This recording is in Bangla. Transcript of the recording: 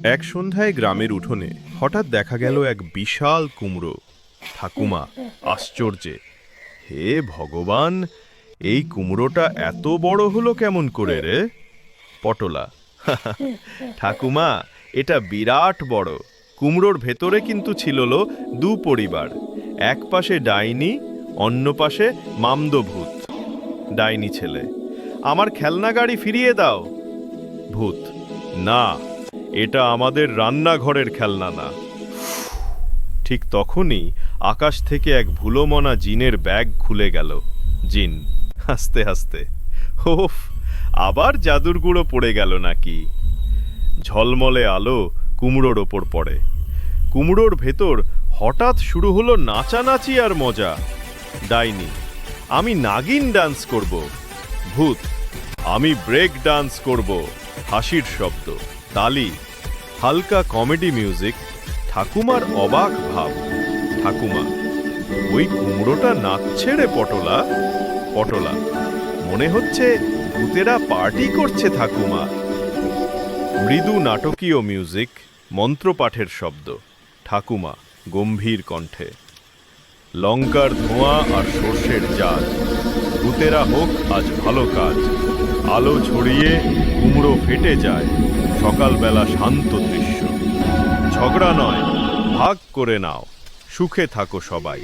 এক সন্ধ্যায় গ্রামের উঠোনে হঠাৎ দেখা গেল এক বিশাল কুমড়ো। ঠাকুমা আশ্চর্যে, হে ভগবান, এই কুমড়োটা এত বড় হলো কেমন করে রে? পটলা, ঠাকুমা, এটা বিরাট বড়। কুমড়োর ভেতরে কিন্তু ছিল দু পরিবার, এক পাশে ডাইনি, অন্য পাশে মামদভূত। ডাইনি ছেলে, আমার খেলনা গাড়ি ফিরিয়ে দাও। ভূত, না, এটা আমাদের রান্নাঘরের খেলনা না। ঠিক তখনই আকাশ থেকে এক ভুলোমনা জিনের ব্যাগ খুলে গেল। জিন হাসতে হাসতে, ওফ, আবার জাদুর গুঁড়ো পড়ে গেল নাকি? ঝলমলে আলো কুমড়োর ওপর পড়ে। কুমড়োর ভেতর হঠাৎ শুরু হলো নাচানাচি আর মজা। ডাইনি, আমি নাগিন ডান্স করব। ভূত, আমি ব্রেক ডান্স করব। হাসির শব্দ, তালি, হালকা কমেডি মিউজিক। ঠাকুমার অবাক ভাব। ঠাকুমা, ওই কুমড়োটা নাচছে রে পটলা। পটলা, মনে হচ্ছে ভূতেরা পার্টি করছে ঠাকুমা। মৃদু নাটকীয় মিউজিক, মন্ত্রপাঠের শব্দ। ঠাকুমা গম্ভীর কণ্ঠে, লঙ্কার ধোঁয়া আর সর্ষের জাল, ভূতেরা হোক আজ ভালো কাজ। আলো ছড়িয়ে কুমড়ো ফেটে যায়। সকালবেলা শান্ত দৃশ্য। ঝগড়া নয়, ভাগ করে নাও, সুখে থাকো সবাই।